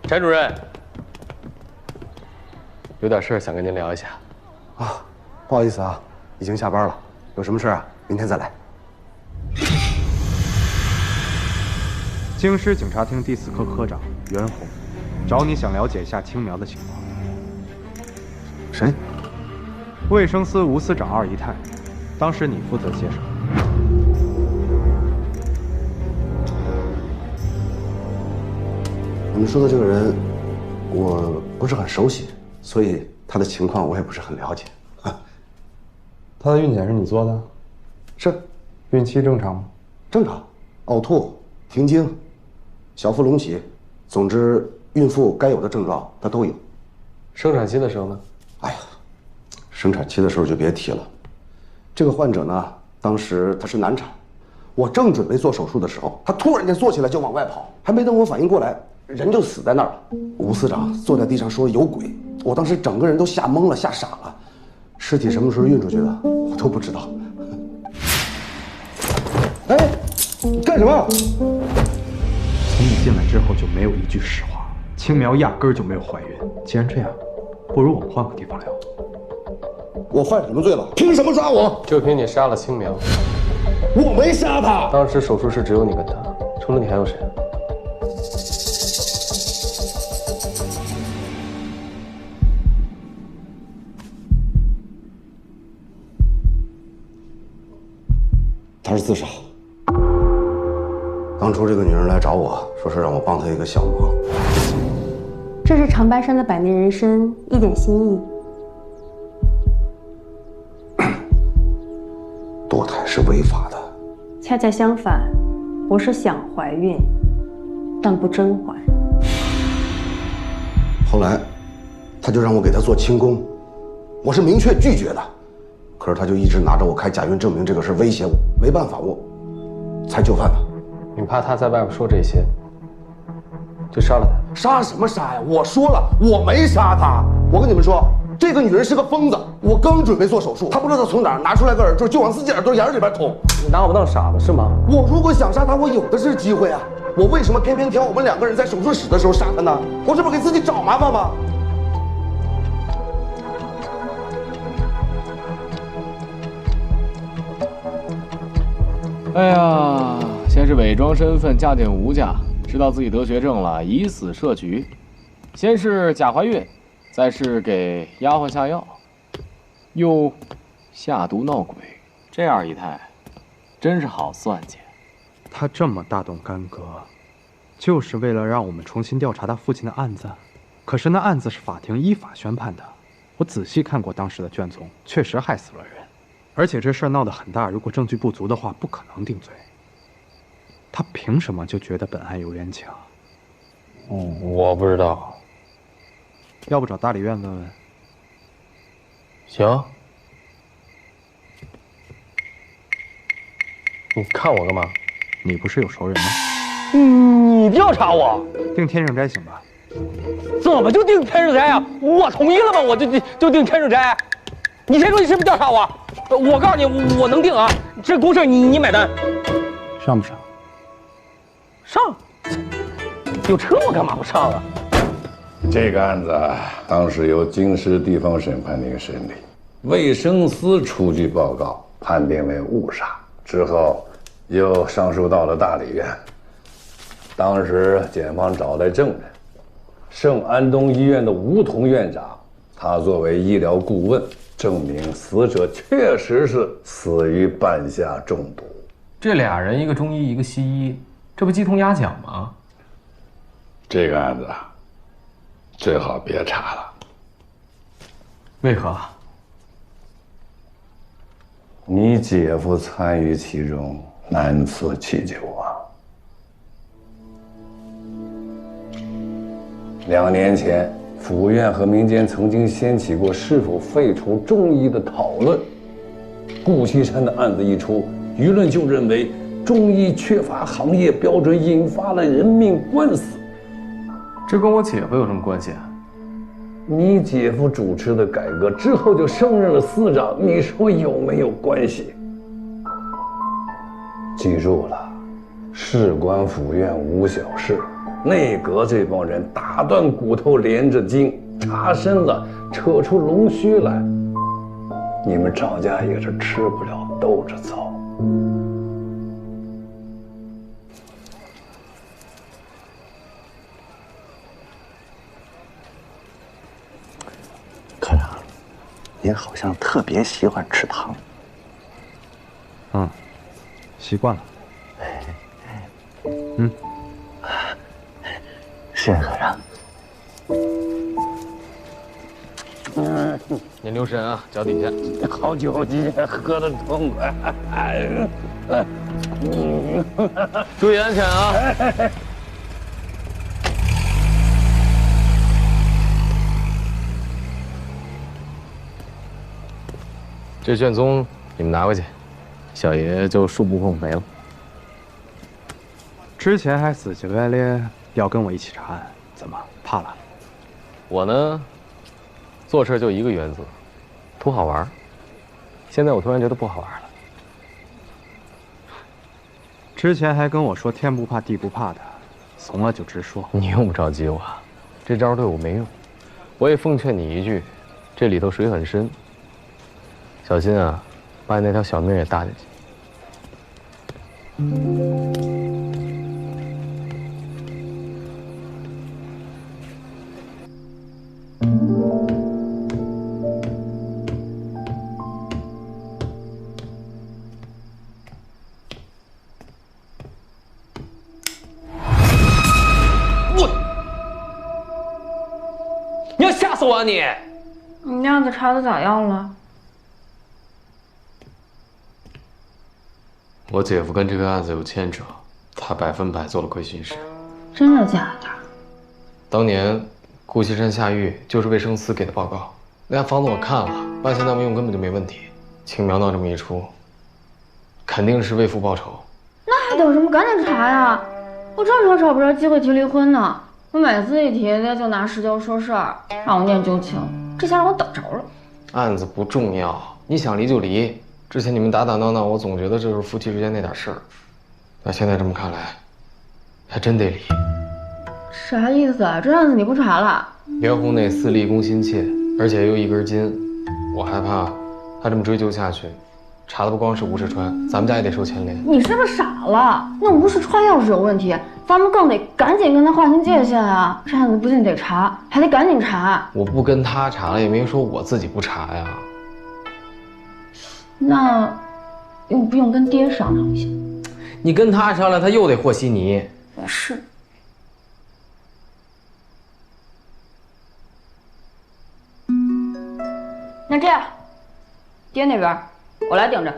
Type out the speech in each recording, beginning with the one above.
柴主任，有点事想跟您聊一下。啊，不好意思啊，已经下班了，有什么事啊，明天再来。京师警察厅第4科科长袁弘，找你想了解一下青苗的情况。谁？卫生司吴司长2姨太，当时你负责接手。你们说的这个人，我不是很熟悉，所以他的情况我也不是很了解。他的孕检是你做的？是。孕期正常吗？正常，呕吐、停经、小腹隆起，总之孕妇该有的症状她都有。生产期的时候呢？哎呀，生产期的时候就别提了。这个患者呢，当时他是难产，我正准备做手术的时候，他突然间坐起来就往外跑，还没等我反应过来，人就死在那儿了。吴司长坐在地上说有鬼，我当时整个人都吓懵了，吓傻了。尸体什么时候运出去的，我都不知道。哎，干什么？从你进来之后就没有一句实话，青苗压根儿就没有怀孕。既然这样，不如我们换个地方聊。我犯什么罪了？凭什么抓我？就凭你杀了青苗。我没杀他。当时手术室只有你跟他，除了你还有谁？他是自杀。当初这个女人来找我说是让我帮她一个小忙。这是长白山的百年人参，一点心意。堕胎是违法的。恰恰相反，我是想怀孕，但不真怀。后来，他就让我给他做清宫，我是明确拒绝的。可是他就一直拿着我开假孕证明这个事威胁我，没办法，我才就范他。你怕他在外边说这些，就杀了他？杀什么杀呀？我说了，我没杀他。我跟你们说，这个女人是个疯子。我刚准备做手术，她不知道从哪儿拿出来个耳坠，就往自己耳朵眼里边捅。你拿我当傻子是吗？我如果想杀她，我有的是机会啊。我为什么偏偏挑我们2个人在手术室的时候杀她呢？我这不给自己找麻烦吗？哎呀，先是伪装身份嫁进吴家，知道自己得绝症了，以死设局；先是假怀孕，再是给丫鬟下药，又下毒闹鬼。这2姨太真是好算计。他这么大动干戈，就是为了让我们重新调查他父亲的案子。可是那案子是法庭依法宣判的，我仔细看过当时的卷宗，确实害死了人。而且这事儿闹得很大，如果证据不足的话，不可能定罪。他凭什么就觉得本案有冤情？我不知道。要不找大理院问问？行。你看我干嘛？你不是有熟人吗？你调查我？定天圣斋行吧？怎么就定天圣斋啊？我同意了吗？我就定天圣斋。你先说你是不是调查我？我告诉你，我能定啊！这公事你买单，上不上？上。有车我干嘛不上啊？这个案子当时由京师地方审判庭审理，卫生司出具报告，判定为误杀，之后又上诉到了大理院。当时检方找来证人，圣安东医院的吴桐院长，他作为医疗顾问，证明死者确实是死于半夏中毒。这俩人，一个中医，一个西医，这不鸡同鸭讲吗？这个案子最好别查了。为何？你姐夫参与其中，难辞其咎啊。2年前，府院和民间曾经掀起过是否废除中医的讨论。顾西山的案子一出，舆论就认为中医缺乏行业标准，引发了人命官司。这跟我姐夫有什么关系啊？你姐夫主持的改革之后就升任了司长，你说有没有关系？记住了，事关府院无小事，内阁这帮人打断骨头连着筋，插身子扯出龙须来，你们赵家也是吃不了兜着走。科长，您好像特别喜欢吃糖。习惯了。谢谢科长。您留神啊，脚底下。好酒鸡喝得痛快。注意安全啊！这卷宗你们拿回去，小爷就恕不奉陪了。之前还死乞白咧要跟我一起查案，怎么怕了？我呢，做事就一个原则，图好玩。现在我突然觉得不好玩了。之前还跟我说天不怕地不怕的，怂了就直说。你用不着急我，这招对我没用。我也奉劝你一句，这里头水很深，小心啊，把你那条小命也搭进去。你要吓死我啊你！你那案子查的咋样了？我姐夫跟这个案子有牵扯，他100%做了亏心事。真的假的？当年顾西山下狱就是卫生司给的报告，那家房子我看了，办现代用根本就没问题。轻描闹这么一出，肯定是为父报仇。那还等什么？赶紧查呀！我正愁找不着机会提离婚呢。我每次一提，他就拿实交说事儿，让我念旧情，这下让我等着了。案子不重要，你想离就离。之前你们打打闹闹，我总觉得这是夫妻之间那点事儿，那现在这么看来，还真得离。啥意思啊？这案子你不查了？袁弘那私立攻心切，而且又一根筋，我害怕他这么追究下去，查的不光是吴世川，咱们家也得受牵连。你是不是傻了？那吴世川要是有问题，咱们更得赶紧跟他划清界限啊！这案子不仅得查，还得赶紧查。我不跟他查了，也没说我自己不查呀。那用不用跟爹商量一下？你跟他商量，他又得和稀泥。也是。那这样，爹那边我来顶着。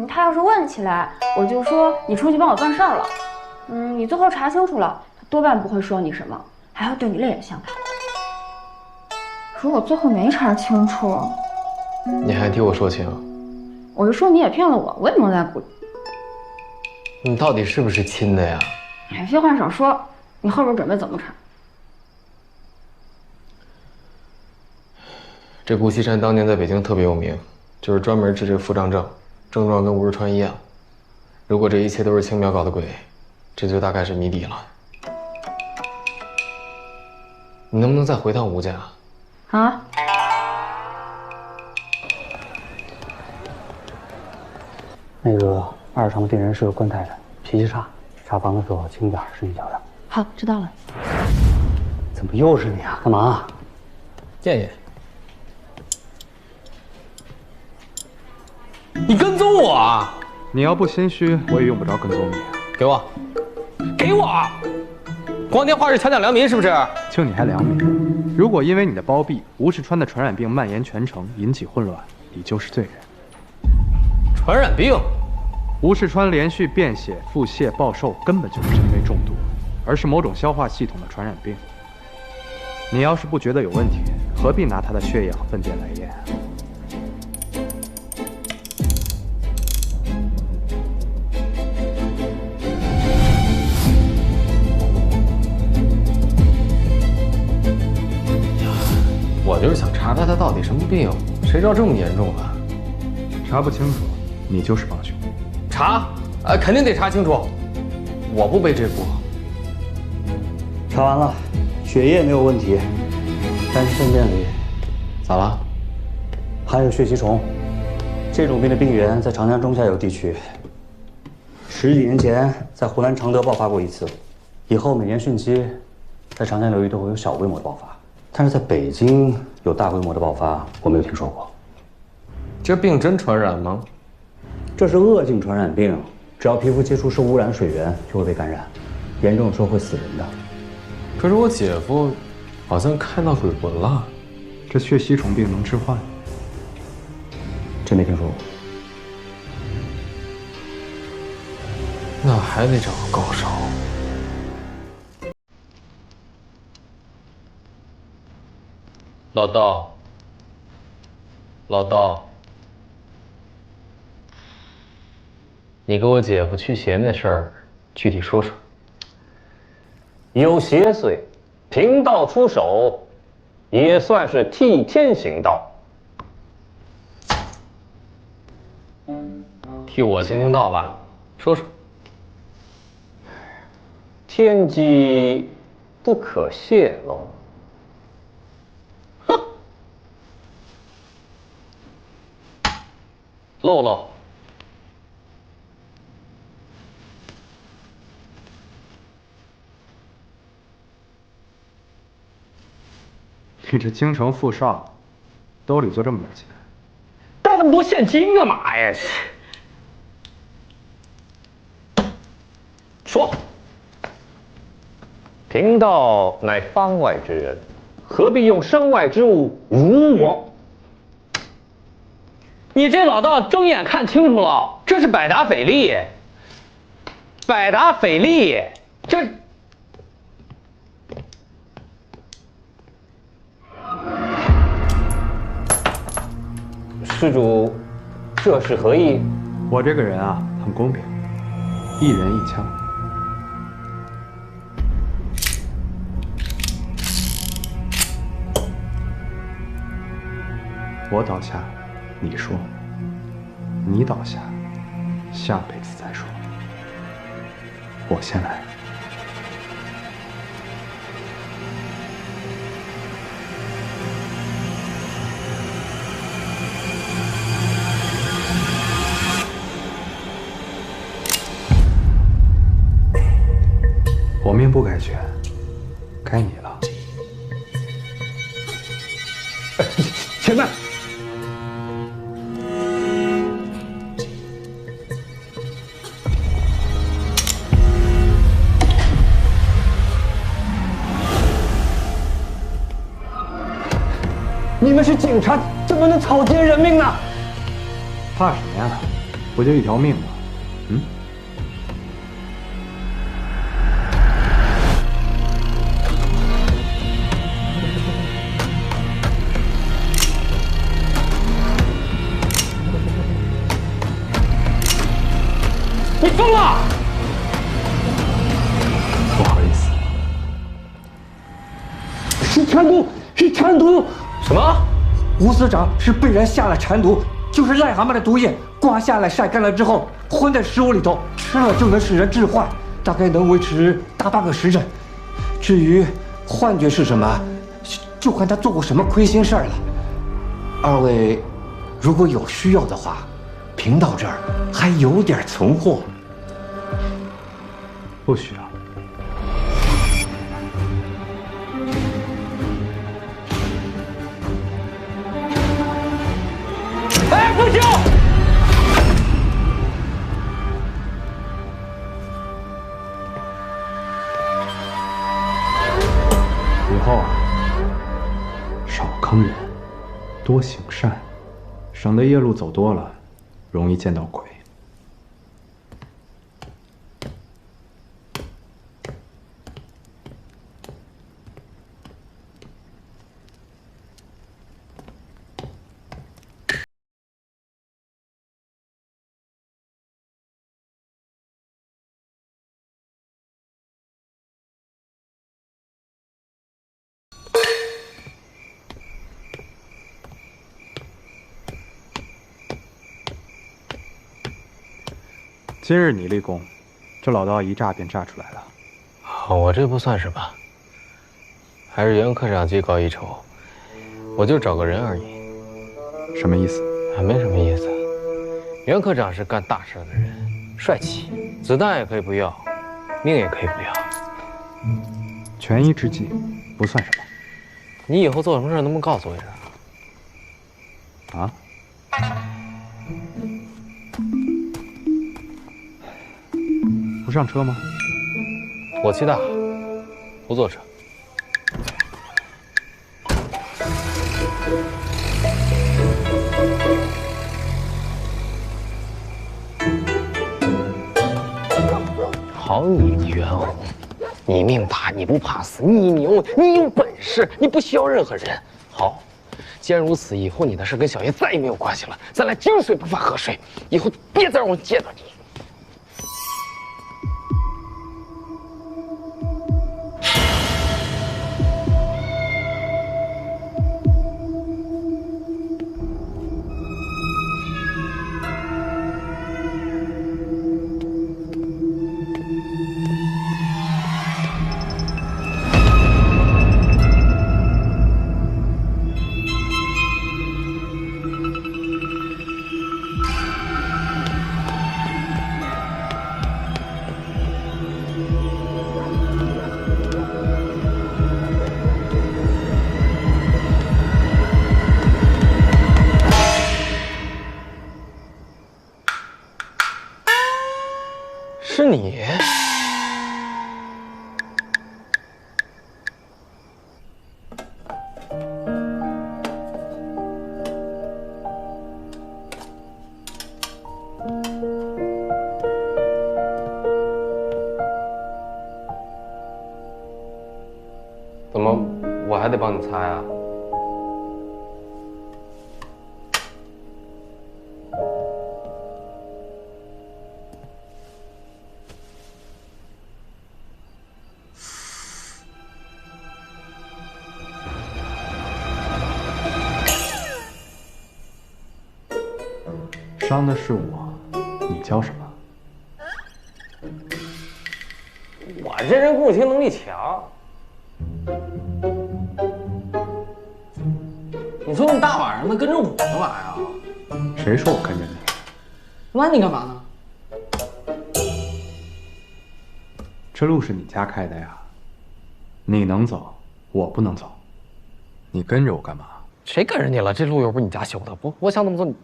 他要是问起来，我就说你出去帮我办事儿了。你最后查清楚了，他多半不会说你什么，还会对你另眼相看。如果最后没查清楚，你还替我说情？我就说你也骗了我，我也蒙在鼓里。你到底是不是亲的呀？哎，废话少说，你后边准备怎么查？这顾西山当年在北京特别有名，就是专门治这个腹胀症，症状跟吴世川一样。如果这一切都是青苗搞的鬼，这就大概是谜底了。你能不能再回趟吴家？啊？那个二床病人是个官太太，脾气差，查房的时候轻点，身体小点。好，知道了。怎么又是你啊？干嘛？建议。你跟踪我啊！你要不心虚，我也用不着跟踪你。给我，给我！光天化日强抢良民是不是？就你还良民？如果因为你的包庇，吴世川的传染病蔓延全城，引起混乱，你就是罪人。传染病？吴世川连续便血、腹泻、暴瘦，根本就不是因为中毒，而是某种消化系统的传染病。你要是不觉得有问题，何必拿他的血液和粪便来验？我就是想查查他到底什么病，谁知道这么严重啊？查不清楚，你就是帮凶。查，肯定得查清楚。我不背这锅。查完了，血液没有问题，但是粪便里咋了？含有血吸虫。这种病的病源在长江中下游地区，10几年前在湖南常德爆发过一次，以后每年汛期在长江流域都会有小规模的爆发，但是在北京有大规模的爆发，我没有听说过。这病真传染吗？这是恶性传染病，只要皮肤接触受污染水源就会被感染，严重的时候会死人的。可是我姐夫好像看到鬼魂了。这血吸虫病能致幻？真没听说过。那还得找个高手。老道，老道，你给我姐夫驱邪那事儿，具体说说。有邪祟，贫道出手，也算是替天行道。替我行行道吧，说说。天机不可泄露。哼，露露。你这京城富少，兜里就这么点钱，带那么多现金干嘛呀？说，贫道乃方外之人，何必用身外之物辱我？你这老道睁眼看清楚了，这是百达翡丽，百达翡丽，这。施主，这是何意？我这个人啊，很公平，一人一枪。我倒下，你说；你倒下，下辈子再说。我先来。我命不该绝，该你了。且慢。你们是警察，怎么能草菅人命呢？怕什么呀？不就一条命吗？嗯。你疯了！不好意思，是缠毒，是缠毒。什么？吴司长是被人下了缠毒，就是癞蛤蟆的毒液，刮下来晒干了之后，混在食物里头，吃了就能使人致幻，大概能维持大半个时辰。至于幻觉是什么，就看他做过什么亏心事儿了。二位如果有需要的话，贫道这儿还有点存货。不需要。哎，不行！以后啊，少坑人，多行善，省得夜路走多了，容易见到鬼。今日你立功，这老道一炸便炸出来了。我这不算什么，还是袁科长技高一筹，我就找个人而已。什么意思？没什么意思。袁科长是干大事的人，帅气，子弹也可以不要，命也可以不要。权宜之计，不算什么。你以后做什么事能不能告诉我一声？啊？不上车吗？火气大，不坐车。好你袁弘，你命大，你不怕死，你牛，你有本事，你不需要任何人。好，既然如此，以后你的事跟小爷再也没有关系了，咱俩井水不犯河水，以后别再让我见到你。是你？怎么，我还得帮你擦呀？伤的是我，你教什么？我这人共情能力强。你说那么大晚上的跟着我干嘛呀？谁说我跟着你？那你干嘛呢？这路是你家开的呀，你能走，我不能走。你跟着我干嘛？谁跟着你了？这路又不是你家修的，我想怎么做你。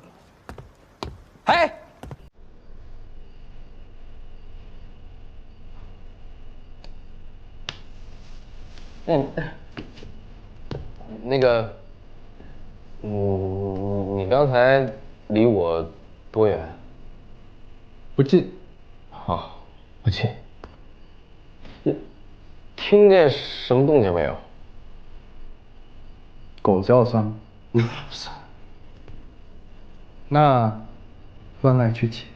哎，那个，你刚才离我多远？不近。好，不近。听见什么动静没有？狗叫算吗？算。那翻来覆去，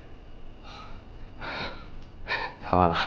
太晚了。